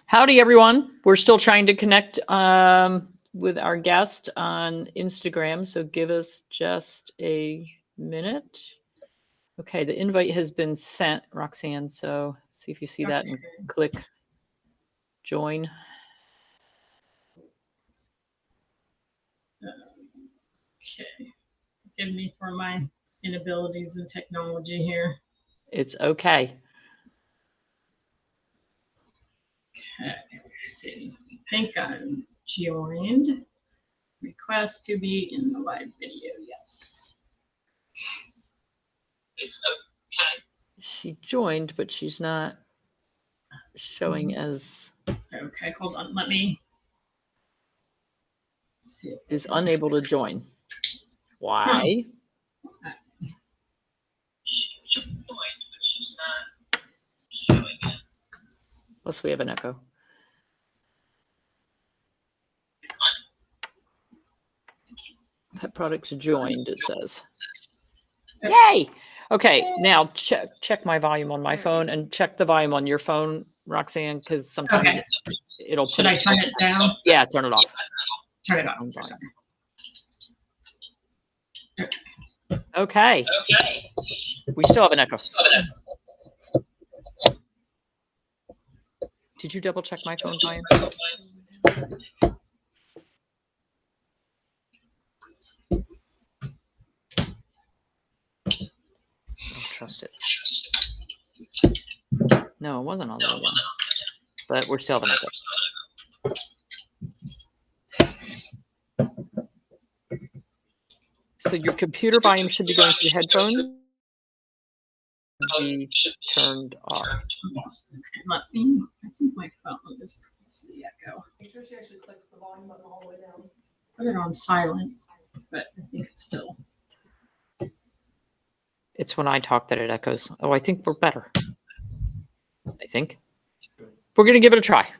Howdy, everyone. We're still trying to connect with our guest on Instagram, so give us just a minute. Okay, the invite has been sent, Roxanne, so see if you see that and click join. Okay, forgive me for my inabilities in technology here. It's okay. Okay, let's see. I think I'm joined. Request to be in the live video. Yes. It's okay. She joined, but she's not showing as. Okay, hold on. Let me see. Is unable to join. Why? She joined, but she's not showing it. Plus, we have an echo. Pet products joined, it says. Yay! Okay, now check my volume on my phone and check the volume on your phone, Roxanne, because sometimes it'll. Should I turn it down? Yeah, turn it off. Turn it off. Okay. We still have an echo. Did you double check my phone volume? Don't trust it. No, it wasn't on the other one. But we're still having echo. So your computer volume should be going through headphones. Be turned off. Let me. I think my phone is the echo. Make sure she actually clicks the volume button all the way down. Put it on silent, but I think it's still. It's when I talk that it echoes. Oh, I think we're better. I think we're gonna give it a try. Okay.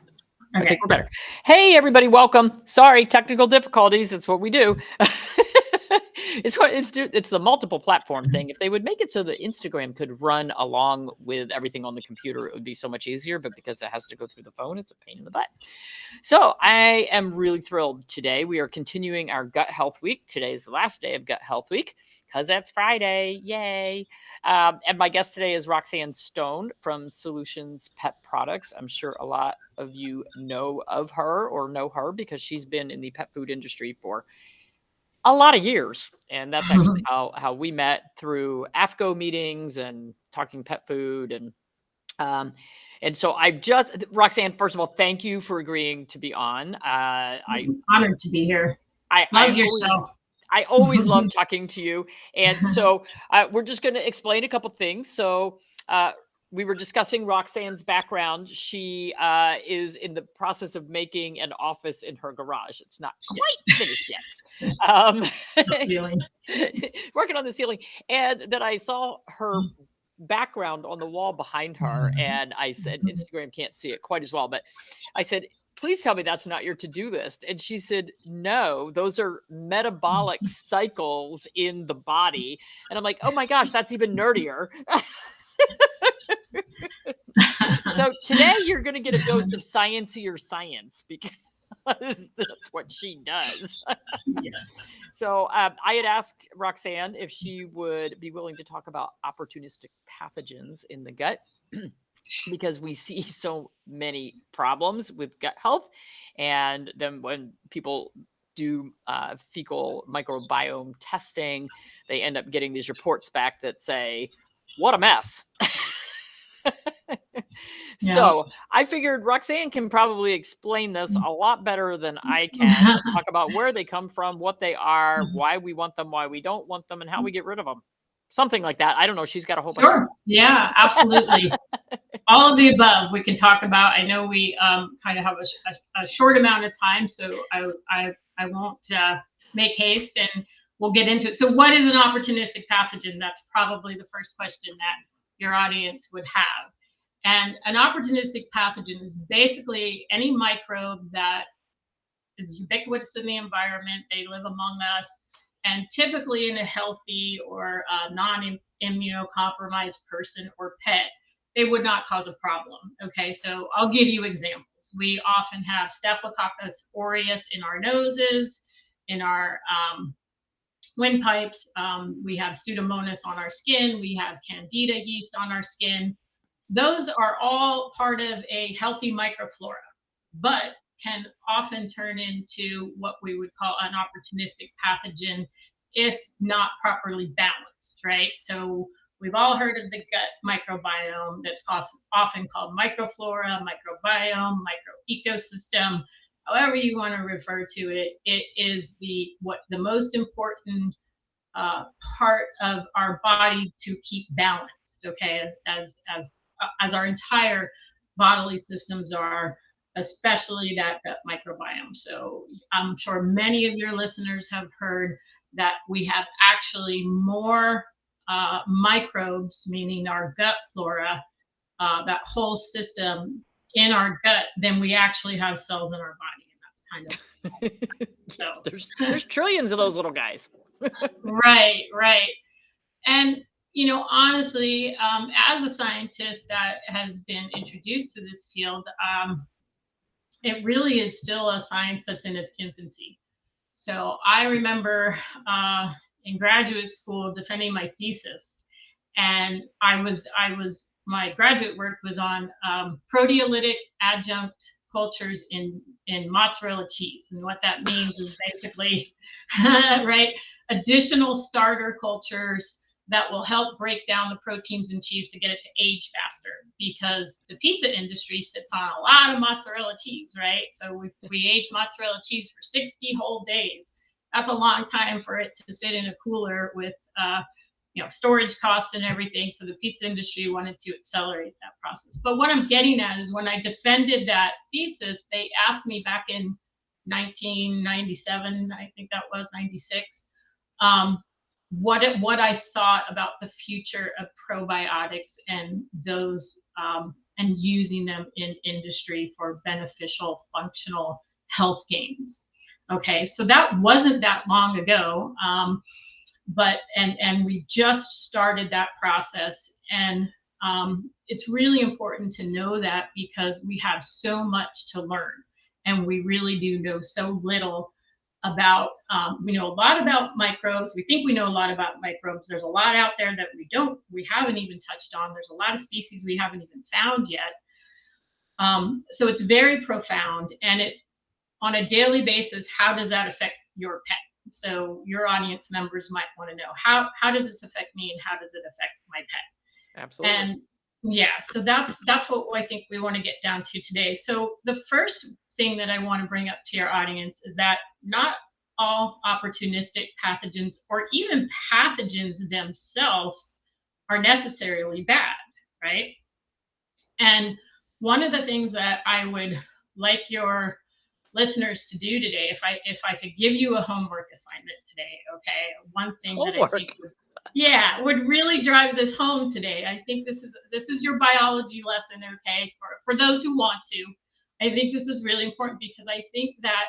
I think we're better. Hey, everybody, welcome. Sorry, technical difficulties. It's what we do. It's the multiple platform thing. If they would make it so that Instagram could run along with everything on the computer, it would be so much easier. But because it has to go through the phone, it's a pain in the butt. So I am really thrilled today. We are continuing our Gut Health Week. Today is the last day of Gut Health Week because that's Friday. Yay. And my guest today is Roxanne Stone from Solutions Pet Products. I'm sure a lot of you know of her or know her because she's been in the pet food industry for a lot of years. And that's actually how we met, through AFCO meetings and talking pet food. And so Roxanne, first of all, thank you for agreeing to be on. I'm honored to be here. I always love talking to you. And so we're just going to explain a couple things. So we were discussing Roxanne's background. She is in the process of making an office in her garage. It's not quite finished yet. Working on the ceiling. And then I saw her background on the wall behind her. And I said, Instagram can't see it quite as well, but I said, please tell me that's not your to-do list. And she said, no, those are metabolic cycles in the body. And I'm like, oh my gosh, that's even nerdier. So today you're going to get a dose of sciencier science because that's what she does. Yes. So I had asked Roxanne if she would be willing to talk about opportunistic pathogens in the gut because we see so many problems with gut health. And then when people do fecal microbiome testing, they end up getting these reports back that say, what a mess. Yeah. So I figured Roxanne can probably explain this a lot better than I can. Talk about where they come from, what they are, why we want them, why we don't want them, and how we get rid of them. Something like that. I don't know. She's got a whole bunch of stuff. Yeah, absolutely. All of the above we can talk about. I know we kind of have a short amount of time, so I won't make haste, and we'll get into it. So what is an opportunistic pathogen? That's probably the first question that your audience would have. And an opportunistic pathogen is basically any microbe that is ubiquitous in the environment. They live among us, and typically in a healthy or non-immunocompromised person or pet, they would not cause a problem. Okay, so I'll give you examples. We often have Staphylococcus aureus in our noses, in our windpipes. We have Pseudomonas on our skin. We have Candida yeast on our skin. Those are all part of a healthy microflora, but can often turn into what we would call an opportunistic pathogen if not properly balanced, right? So we've all heard of the gut microbiome that's often called microflora, microbiome, microecosystem, however you want to refer to it. It is the most important part of our body to keep balanced, okay, as our entire bodily systems are, especially that gut microbiome. So I'm sure many of your listeners have heard that we have actually more microbes, meaning our gut flora, that whole system in our gut, than we actually have cells in our body. And that's kind of so there's trillions of those little guys. right. And honestly, as a scientist that has been introduced to this field, it really is still a science that's in its infancy. So I remember in graduate school defending my thesis, and my graduate work was on proteolytic adjunct cultures in mozzarella cheese. And what that means is basically, right, additional starter cultures that will help break down the proteins in cheese to get it to age faster, because the pizza industry sits on a lot of mozzarella cheese, right? So we age mozzarella cheese for 60 whole days. That's a long time for it to sit in a cooler with storage costs and everything. So the pizza industry wanted to accelerate that process. But what I'm getting at is, when I defended that thesis, they asked me back in 1997, I think that was 96, what I thought about the future of probiotics and those and using them in industry for beneficial functional health gains. Okay, so that wasn't that long ago, but we just started that process, and it's really important to know that, because we have so much to learn, and we really do know so little about, we know a lot about microbes. We think we know a lot about microbes. There's a lot out there that we haven't even touched on. There's a lot of species we haven't even found yet. So it's very profound, and on a daily basis, how does that affect your pet? So your audience members might want to know, how does this affect me, and how does it affect my pet? Absolutely. And yeah, so that's what I think we want to get down to today. So the first thing that I want to bring up to your audience is that not all opportunistic pathogens, or even pathogens themselves, are necessarily bad, right? And one of the things that I would like your listeners to do today, if I could give you a homework assignment today, okay, one thing homework. That I think would really drive this home today. I think this is your biology lesson, okay, for those who want to. I think this is really important, because I think that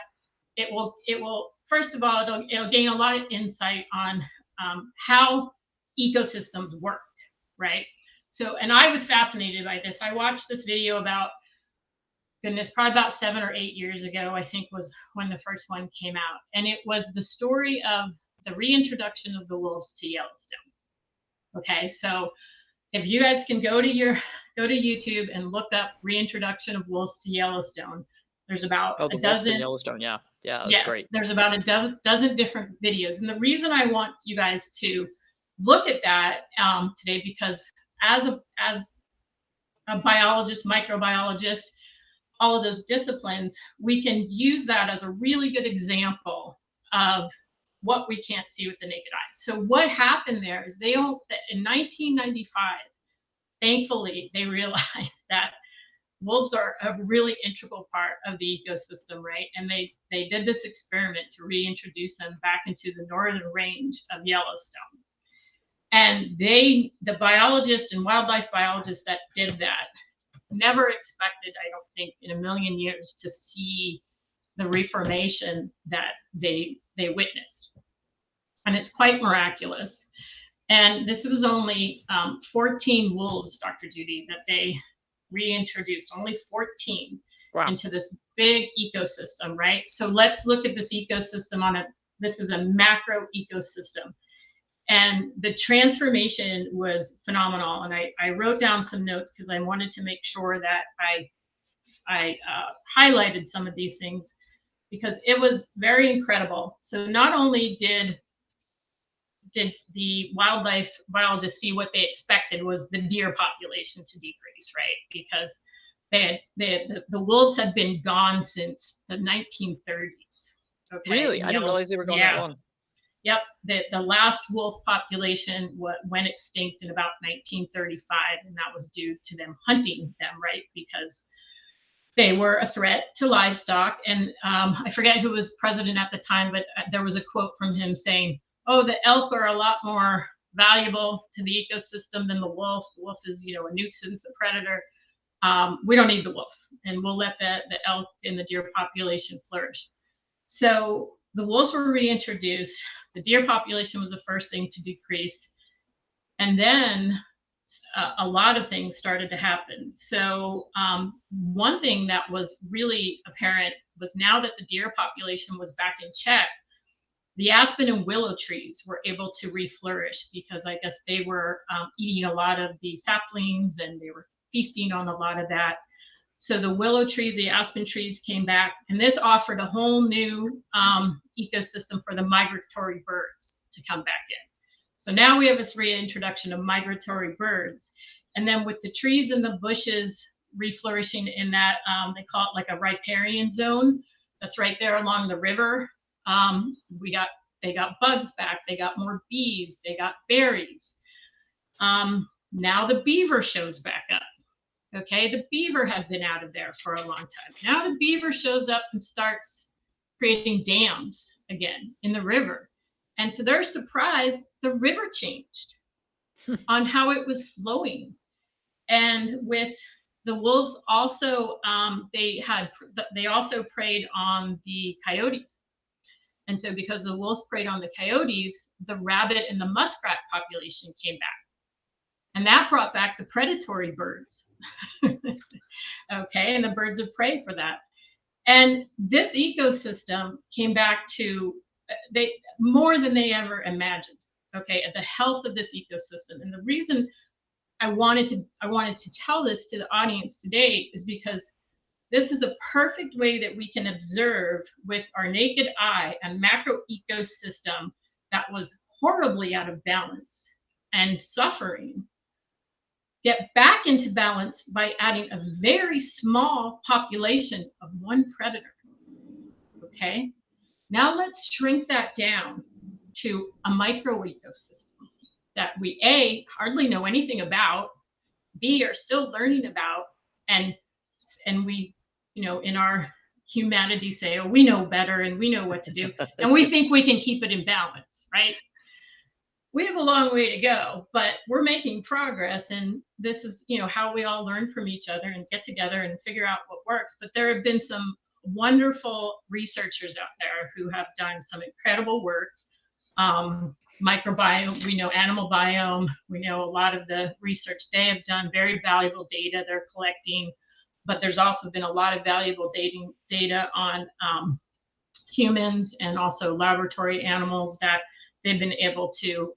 it will first of all, it'll gain a lot of insight on how ecosystems work, right? So, and I was fascinated by this. I watched this video about, goodness, probably about 7 or 8 years ago, I think was when the first one came out. And it was the story of the reintroduction of the wolves to Yellowstone. Okay, so if you guys can go to YouTube and look up reintroduction of wolves to Yellowstone, there's about a dozen. In Yellowstone, yeah, that's yes, great. There's about a dozen different videos, and the reason I want you guys to look at that today, because as a biologist, microbiologist, all of those disciplines, we can use that as a really good example of what we can't see with the naked eye. So what happened there is in 1995, thankfully, they realized that wolves are a really integral part of the ecosystem, right? And they did this experiment to reintroduce them back into the northern range of Yellowstone. And the biologists and wildlife biologists that did that never expected, I don't think, in a million years to see the reformation that they witnessed. And it's quite miraculous. And this was only 14 wolves, Dr. Judy, that they reintroduced, only 14. Wow. into this big ecosystem, right? So let's look at this ecosystem this is a macro ecosystem. And the transformation was phenomenal. And I wrote down some notes because I wanted to make sure that I highlighted some of these things because it was very incredible. So not only did the wildlife biologists see what they expected was the deer population to decrease, right? Because the wolves had been gone since the 1930s. Okay. Really? I didn't realize they were going that long. Yep. The last wolf population went extinct in about 1935, and that was due to them hunting them, right? Because they were a threat to livestock. And I forget who was president at the time, but there was a quote from him saying, "Oh, the elk are a lot more valuable to the ecosystem than the wolf. The wolf is, a nuisance, a predator. We don't need the wolf, and we'll let the elk and the deer population flourish." So the wolves were reintroduced. The deer population was the first thing to decrease. And then a lot of things started to happen. So one thing that was really apparent was now that the deer population was back in check, the aspen and willow trees were able to reflourish because I guess they were eating a lot of the saplings and they were feasting on a lot of that. So the willow trees, the aspen trees came back, and this offered a whole new ecosystem for the migratory birds to come back in. So now we have this reintroduction of migratory birds. And then with the trees and the bushes reflourishing in that, they call it like a riparian zone that's right there along the river. They got bugs back, they got more bees, they got berries. Now the beaver shows back up. Okay, the beaver had been out of there for a long time. Now the beaver shows up and starts creating dams again in the river. And to their surprise, the river changed on how it was flowing. And with the wolves also, they also preyed on the coyotes. And so because the wolves preyed on the coyotes, the rabbit and the muskrat population came back. And that brought back the predatory birds. Okay, and the birds of prey for that. And this ecosystem came back to more than they ever imagined. Okay, the health of this ecosystem. And the reason I wanted to tell this to the audience today is because this is a perfect way that we can observe with our naked eye a macro ecosystem that was horribly out of balance and suffering get back into balance by adding a very small population of one predator. Okay, now let's shrink that down to a micro ecosystem that we A, hardly know anything about, B, are still learning about, and we, in our humanity say, oh, we know better and we know what to do, and we think we can keep it in balance, right? We have a long way to go, but we're making progress. And this is, how we all learn from each other and get together and figure out what works. But there have been some wonderful researchers out there who have done some incredible work. Microbiome, we know animal biome, we know a lot of the research they have done, very valuable data they're collecting. But there's also been a lot of valuable data on humans and also laboratory animals that they've been able to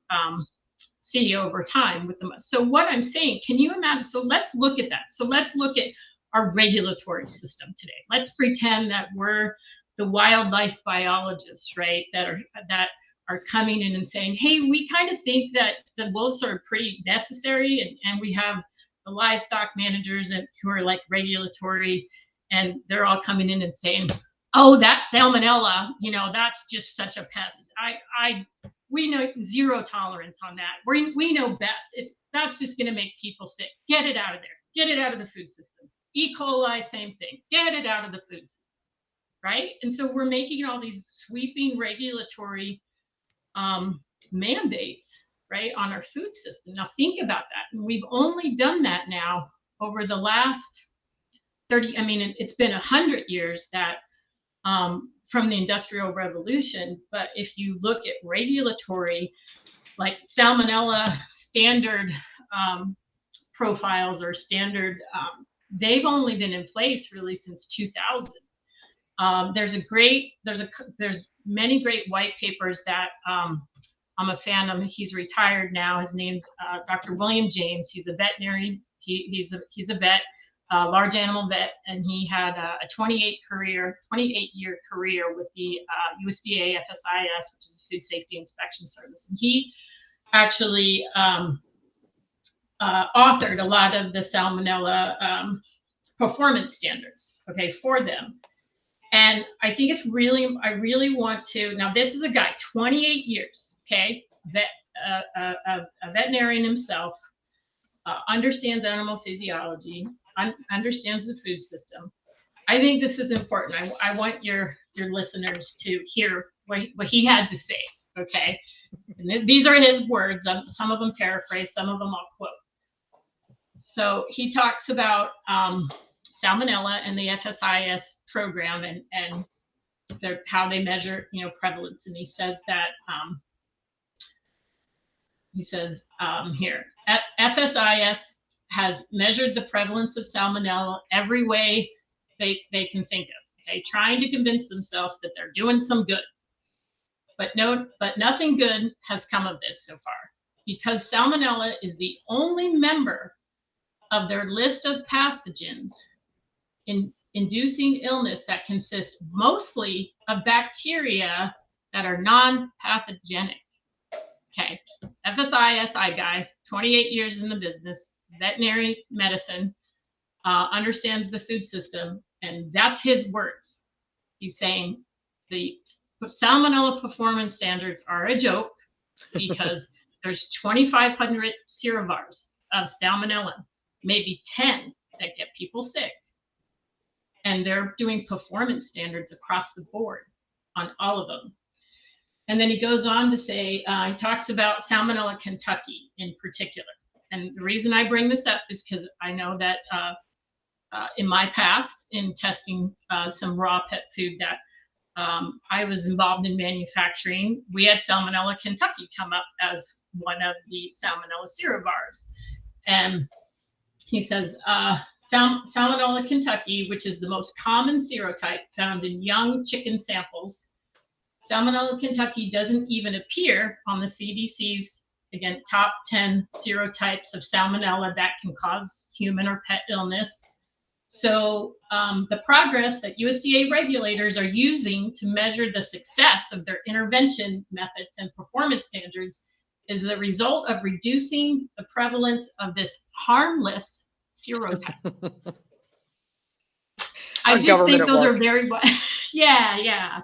see over time with them. So what I'm saying, can you imagine? So let's look at that. So let's look at our regulatory system today. Let's pretend that we're the wildlife biologists, right? That are coming in and saying, hey, we kind of think that the wolves are pretty necessary, and we have the livestock managers and who are like regulatory, and they're all coming in and saying, oh, that salmonella, that's just such a pest. We know zero tolerance on that. We know best. That's just going to make people sick. Get it out of there. Get it out of the food system. E. coli, same thing. Get it out of the food system, right? And so we're making all these sweeping regulatory mandates, right, on our food system. Now think about that. And we've only done that now over the last 30. I mean, it's been 100 years that. From the Industrial Revolution. But if you look at regulatory, like salmonella standard profiles or standard they've only been in place really since 2000. There's many great white papers that I'm a fan of. He's retired now. His name's Dr. William James. He's a veterinarian. He's a vet, large animal vet, and he had a 28-year career with the USDA FSIS, which is Food Safety Inspection Service. And he actually authored a lot of the salmonella performance standards, okay, for them. And I think I really want to, now this is a guy, 28 years, okay, a veterinarian himself, understands animal physiology, understands the food system. I think this is important. I want your listeners to hear what he had to say, okay? And these are his words. Some of them paraphrase, some of them I'll quote. So he talks about salmonella and the FSIS program and how they measure, prevalence. And he says that here, FSIS has measured the prevalence of salmonella every way they can think of, okay, trying to convince themselves that they're doing some good. But nothing good has come of this so far, because salmonella is the only member of their list of pathogens inducing illness that consists mostly of bacteria that are non-pathogenic. Okay, FSIS guy, 28 years in the business, veterinary medicine, understands the food system, and that's his words. He's saying the salmonella performance standards are a joke because there's 2,500 serovars of salmonella, maybe 10 that get people sick. And they're doing performance standards across the board on all of them. And then he goes on to say, he talks about Salmonella Kentucky in particular. And the reason I bring this up is because I know that in my past, in testing some raw pet food that I was involved in manufacturing, we had Salmonella Kentucky come up as one of the Salmonella serovars. And he says, Salmonella Kentucky, which is the most common serotype found in young chicken samples. Salmonella Kentucky doesn't even appear on the CDC's, again, top 10 serotypes of salmonella that can cause human or pet illness. So the progress that USDA regulators are using to measure the success of their intervention methods and performance standards is the result of reducing the prevalence of this harmless serotype. I just think those are very, yeah.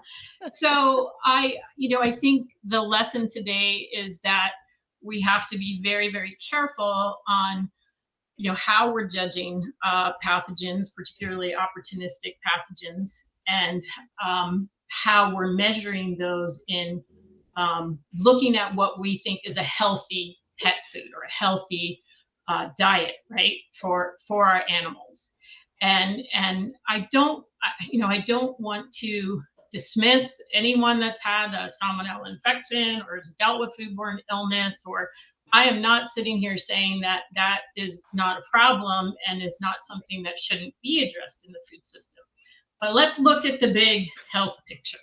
So I think the lesson today is that we have to be very, very careful on, how we're judging pathogens, particularly opportunistic pathogens, and how we're measuring those in looking at what we think is a healthy pet food or a healthy diet, right, for our animals. And I don't want to dismiss anyone that's had a salmonella infection or has dealt with foodborne illness, or I am not sitting here saying that that is not a problem and is not something that shouldn't be addressed in the food system. But let's look at the big health picture.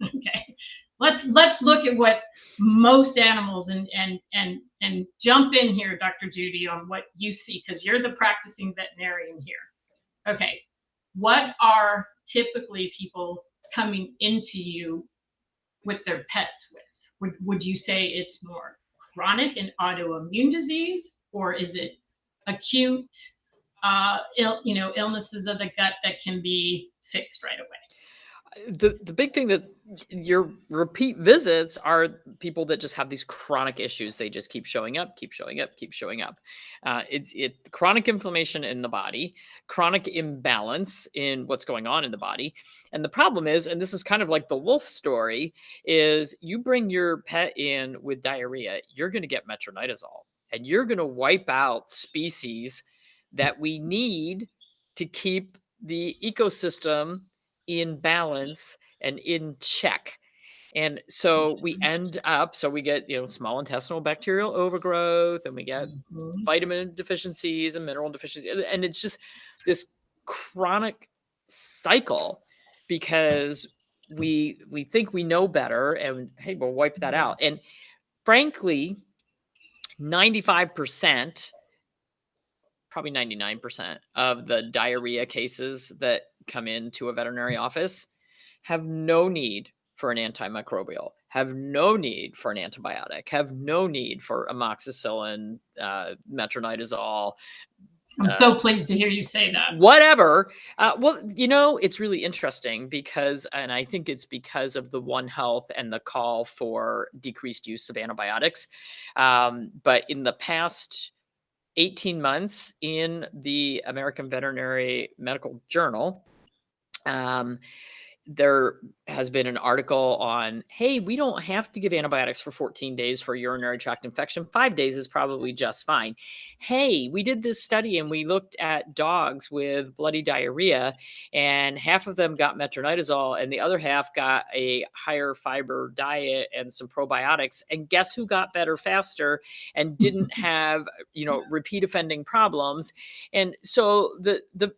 Okay. Let's look at what most animals and jump in here, Dr. Judy, on what you see, because you're the practicing veterinarian here. Okay, what are typically people coming into you with their pets with? Would you say it's more chronic and autoimmune disease, or is it acute illnesses of the gut that can be fixed right away? The big thing that your repeat visits are people that just have these chronic issues. They just keep showing up. It's chronic inflammation in the body, chronic imbalance in what's going on in the body. And the problem is, and this is kind of like the wolf story, is you bring your pet in with diarrhea, you're going to get metronidazole, and you're going to wipe out species that we need to keep the ecosystem in balance and in check. And so we end up, so we get, small intestinal bacterial overgrowth, and we get Mhm. vitamin deficiencies and mineral deficiencies. And it's just this chronic cycle because we think we know better, and hey, we'll wipe that out. And frankly, 95%, probably 99% of the diarrhea cases that come into a veterinary office have no need for an antimicrobial, have no need for an antibiotic, have no need for amoxicillin, metronidazole, I'm so pleased to hear you say that. whatever. Well, it's really interesting because, and I think it's because of the One Health and the call for decreased use of antibiotics. But in the past 18 months in the American Veterinary Medical Journal, there has been an article on, hey, we don't have to give antibiotics for 14 days for urinary tract infection. 5 days is probably just fine. Hey, we did this study and we looked at dogs with bloody diarrhea, and half of them got metronidazole and the other half got a higher fiber diet and some probiotics. And guess who got better faster and didn't have, repeat offending problems? And so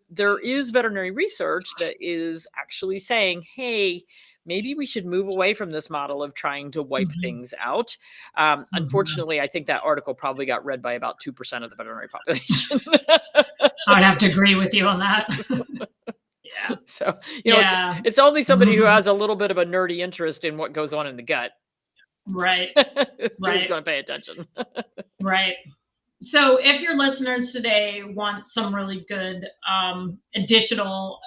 there is veterinary research that is actually saying, hey, maybe we should move away from this model of trying to wipe things out. Unfortunately, I think that article probably got read by about 2% of the veterinary population. I'd have to agree with you on that. Yeah. So, Yeah. it's only somebody who has a little bit of a nerdy interest in what goes on in the gut. Right. Who's Right. going to pay attention. Right. So if your listeners today want some really good additional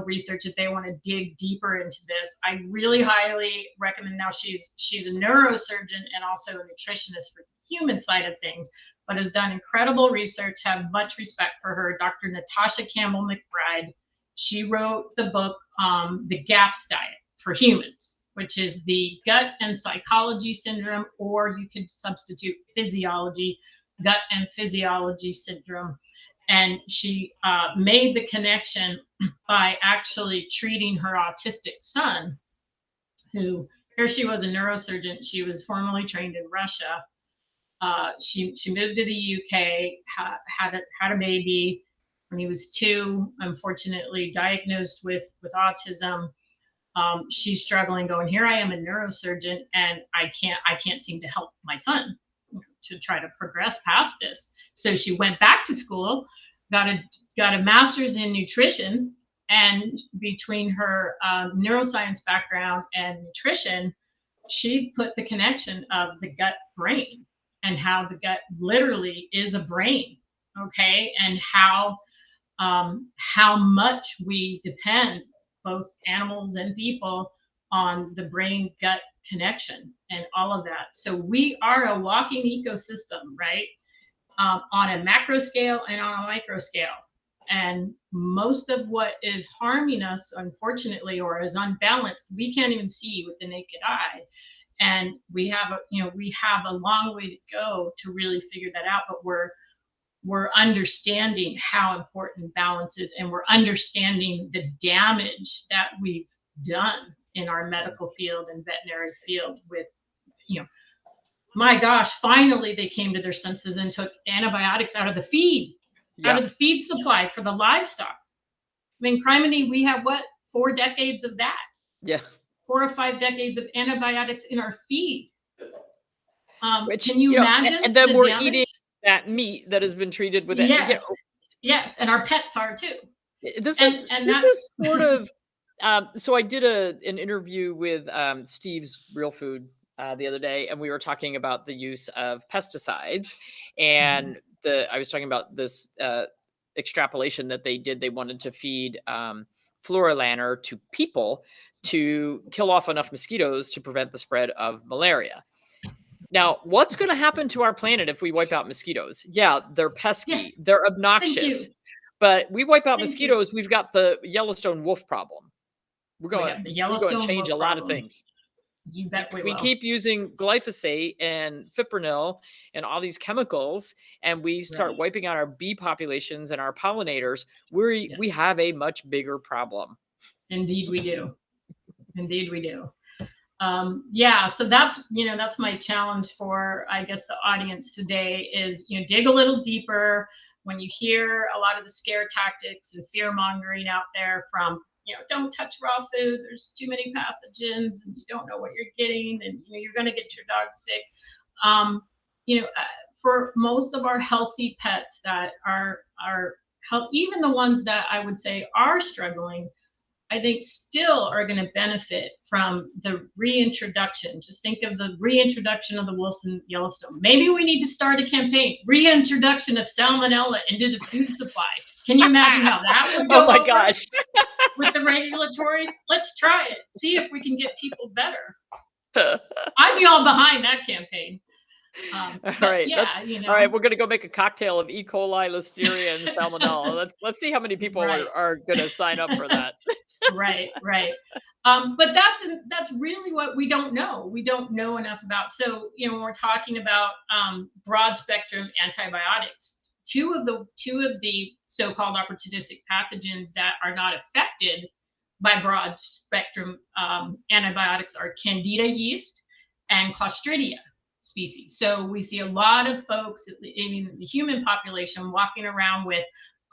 research, if they want to dig deeper into this, I really highly recommend. Now she's a neurosurgeon and also a nutritionist for the human side of things, but has done incredible research. Have much respect for her, Dr. Natasha Campbell McBride. She wrote the book, The GAPS Diet for Humans, which is the gut and psychology syndrome, or you could substitute physiology, gut and physiology syndrome. And she made the connection by actually treating her autistic son, who, here she was a neurosurgeon. She was formerly trained in Russia. She moved to the UK, had a baby when he was 2, unfortunately diagnosed with autism. She's struggling, going, here I am, a neurosurgeon, and I can't seem to help my son to try to progress past this. So she went back to school, got a master's in nutrition, and between her neuroscience background and nutrition, she put the connection of the gut brain and how the gut literally is a brain, okay, and how much we depend, both animals and people, on the brain gut connection and all of that. So we are a walking ecosystem, right? On a macro scale and on a micro scale. And most of what is harming us, unfortunately, or is unbalanced, we can't even see with the naked eye. And we have a long way to go to really figure that out. But we're understanding how important balance is, and we're understanding the damage that we've done in our medical field and veterinary field with, my gosh, finally they came to their senses and took antibiotics out of the feed, out of the feed supply for the livestock. I mean, criminy, we have 4 decades of that? Yeah. 4 or 5 decades of antibiotics in our feed. Which, can you imagine? And then we're damage? eating that meat that has been treated with Yes. Yes, and our pets are too. This is sort of so I did an interview with Steve's Real Food the other day, and we were talking about the use of pesticides, and I was talking about this extrapolation that they did. They wanted to feed Florilanner to people to kill off enough mosquitoes to prevent the spread of malaria. Now, what's going to happen to our planet if we wipe out mosquitoes? Yeah, they're pesky. Yes. They're obnoxious. But we wipe out mosquitoes, we've got the Yellowstone wolf problem. We're going to change a lot of things. You bet we will. We keep using glyphosate and fipronil and all these chemicals, and we start wiping out our bee populations and our pollinators. We have a much bigger problem. Indeed we do. Indeed we do. yeah, so that's, that's my challenge for, I guess, the audience today is, dig a little deeper. When you hear a lot of the scare tactics and fear mongering out there from, don't touch raw food, there's too many pathogens and you don't know what you're getting, and you're going to get your dog sick. For most of our healthy pets that are health, even the ones that I would say are struggling, I think still are going to benefit from the reintroduction. Just think of the reintroduction of the wolves in Yellowstone. Maybe we need to start a campaign, reintroduction of salmonella into the food supply. Can you imagine how that would go? Oh my gosh. With the regulatories? Let's try it. See if we can get people better. I'd be all behind that campaign. All right, yeah, all right. We're gonna go make a cocktail of E. coli, Listeria, and Salmonella. Let's see how many people are gonna sign up for that. Right. But that's really what we don't know. We don't know enough about. So when we're talking about broad spectrum antibiotics, two of the so-called opportunistic pathogens that are not affected by broad spectrum antibiotics are Candida yeast and Clostridia species. So we see a lot of folks in the human population walking around with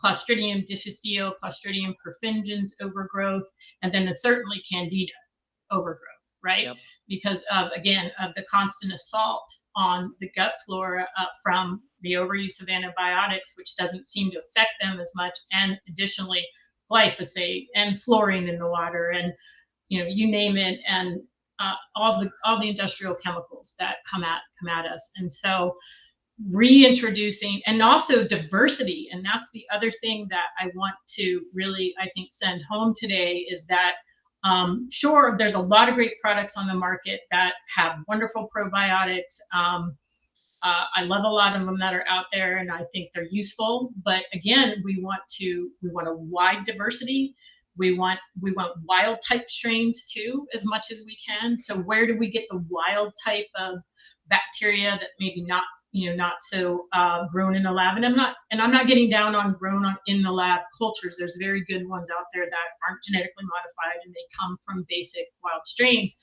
Clostridium difficile, Clostridium perfringens overgrowth, and then certainly Candida overgrowth, right? Yep. Because of the constant assault on the gut flora from the overuse of antibiotics, which doesn't seem to affect them as much, and additionally glyphosate and fluorine in the water, and you name it, and all the industrial chemicals that come at us. And so reintroducing, and also diversity, and that's the other thing that I want to really, I think, send home today, is that sure, there's a lot of great products on the market that have wonderful probiotics. I love a lot of them that are out there, and I think they're useful. But again, we want a wide diversity. We want wild type strains too, as much as we can. So where do we get the wild type of bacteria that maybe not so grown in the lab? And I'm not getting down on in the lab cultures. There's very good ones out there that aren't genetically modified and they come from basic wild strains.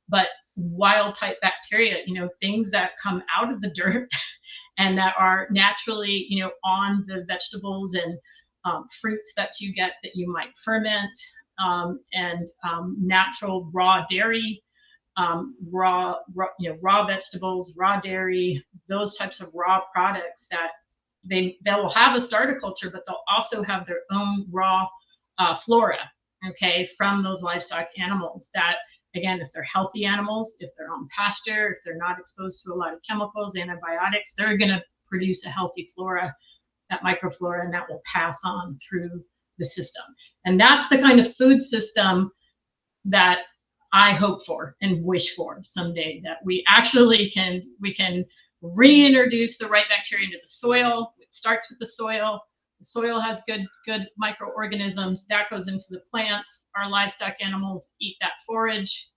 But wild type bacteria, things that come out of the dirt and that are naturally, on the vegetables and fruits that you get that you might ferment, and natural raw dairy, raw vegetables, raw dairy, those types of raw products that they will have a starter culture, but they'll also have their own raw flora, okay, from those livestock animals that, again, if they're healthy animals, if they're on pasture, if they're not exposed to a lot of chemicals, antibiotics, they're going to produce a healthy flora, that microflora, and that will pass on through the system. And that's the kind of food system that I hope for and wish for someday, that we actually can reintroduce the right bacteria into the soil. It starts with the soil. The soil has good microorganisms that goes into the plants. Our livestock animals eat that forage.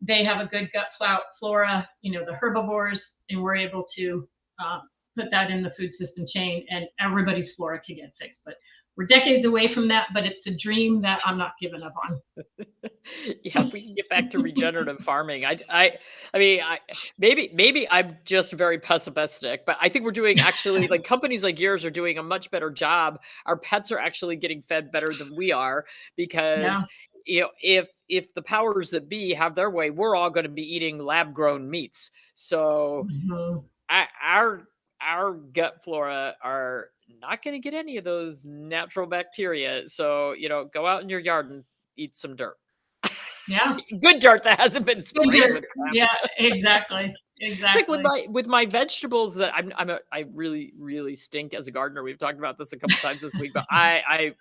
They have a good gut flora, the herbivores, and we're able to put that in the food system chain, and everybody's flora can get fixed. But we're decades away from that, but it's a dream that I'm not giving up on. Yeah, if we can get back to regenerative farming, I mean, maybe I'm just very pessimistic, but I think we're doing actually, like, companies like yours are doing a much better job. Our pets are actually getting fed better than we are, because if the powers that be have their way, we're all going to be eating lab grown meats. So our gut flora are not going to get any of those natural bacteria. So, go out in your yard and eat some dirt. Yeah. Good dirt that hasn't been sprayed with crap. Yeah, exactly. It's like with my vegetables that I really stink as a gardener. We've talked about this a couple times this week, but I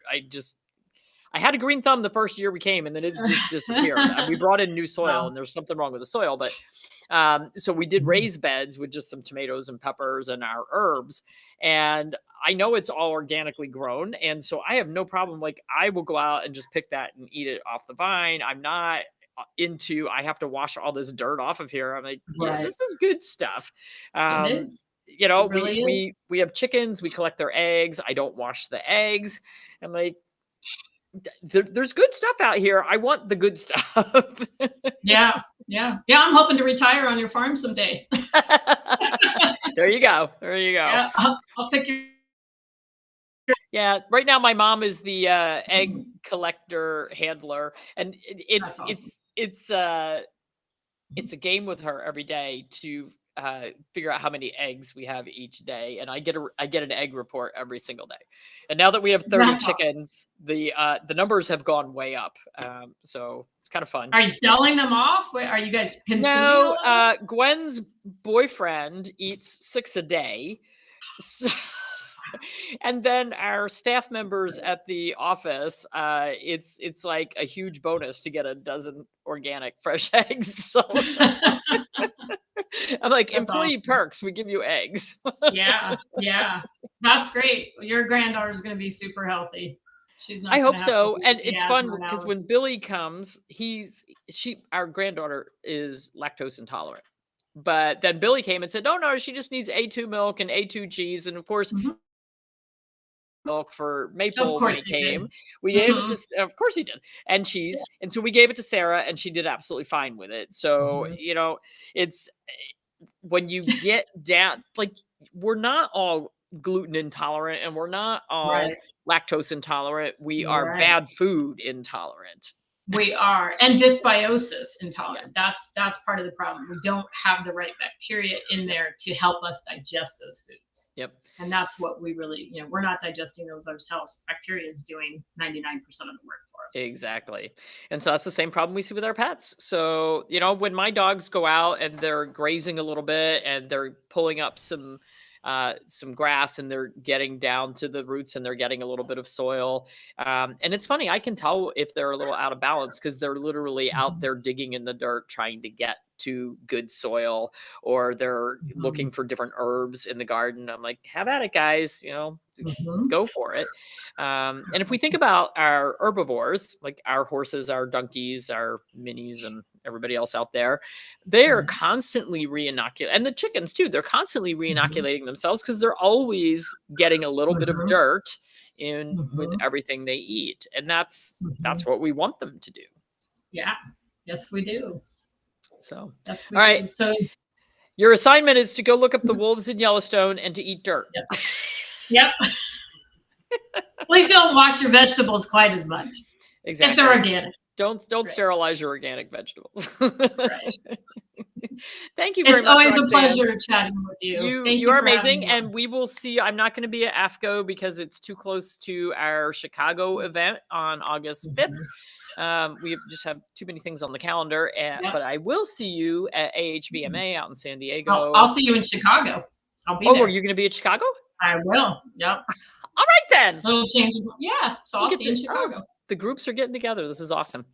had a green thumb the first year we came, and then it just disappeared. We brought in new soil, and there's something wrong with the soil. But so we did raised beds with just some tomatoes and peppers and our herbs. And I know it's all organically grown. And so I have no problem. Like, I will go out and just pick that and eat it off the vine. I'm not into, I have to wash all this dirt off of here. I'm like, yeah, this is good stuff. It is. We have chickens, we collect their eggs. I don't wash the eggs. I'm like, there's good stuff out here. I want the good stuff. Yeah. Yeah. Yeah. I'm hoping to retire on your farm someday. There you go. There you go. Yeah. I'll pick your. Yeah, right now my mom is the egg collector handler, and That's awesome. it's a game with her every day to figure out how many eggs we have each day, and I get an egg report every single day. And now that we have 30 That's awesome. chickens, the numbers have gone way up, so it's kind of fun. Are you selling them off? Are you guys consuming No, all of them? Gwen's boyfriend eats 6 a day. So, and then our staff members at the office, it's like a huge bonus to get a dozen organic fresh eggs. So I'm like, That's employee awesome. perks, we give you eggs. Yeah. Yeah. That's great. Your granddaughter's going to be super healthy. She's not I going hope to have to so. deal And with the it's fun asthma and because allergies. when Billy comes, our granddaughter is lactose intolerant. But then Billy came and said, "Oh no, she just needs A2 milk and A2 cheese." And of course, Mhm. milk for Of Maple when he course he did. came. We gave it Mhm. to, of course he did, and Yeah. cheese. And so we gave it to Sarah, and she did absolutely fine with it. So, Mhm. it's when you get down, like, we're not all gluten intolerant and we're not all Right. lactose intolerant. We are Right. bad food intolerant. We are, and dysbiosis Yeah. intolerant. That's part of the problem. We don't have the right bacteria in there to help us digest those foods. Yep. And that's what we really, we're not digesting those ourselves. Bacteria is doing 99% of the work for us. Exactly. And so that's the same problem we see with our pets. So, when my dogs go out and they're grazing a little bit and they're pulling up some grass and they're getting down to the roots and they're getting a little bit of soil. And it's funny, I can tell if they're a little out of balance because they're literally out Mhm. there digging in the dirt trying to get to good soil, or they're looking Mhm. for different herbs in the garden. I'm like, have at it, guys, Mhm. go for it. And if we think about our herbivores, like our horses, our donkeys, our minis, and everybody else out there, they are Right. constantly re-inoculating, and the chickens too. They're constantly Mhm. re-inoculating themselves because they're always getting a little bit of Mhm. dirt in with Mhm. everything they eat, and that's Mhm. what we want them to do. Yeah. Yes, we do. So, Yes, all we right, do. So, your assignment is to go look up the wolves in Yellowstone and to eat dirt. yep. Yep. Please don't wash your vegetables quite as much if they're Exactly. organic. Don't Right. sterilize your organic vegetables. Right. Thank you very It's much, always a Roxanne. pleasure chatting with you. Thank You you are for having amazing, me on. and we will see. I'm not going to be at AFCO because it's too close to our Chicago event on August 5th. Mhm. We just have too many things on the calendar, Yep. but I will see you at AHVMA out in San I'll Diego. see you in Chicago. I'll be Oh, are there. you going to be at Chicago? I will. Yep. All right then. Little change. Yeah. So We'll I'll get see you to. in Oh, Chicago. the groups are getting together. This is awesome.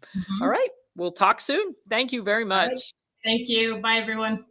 All Mhm. right, we'll talk soon. Thank you very All right. much. Thank you. Bye, everyone.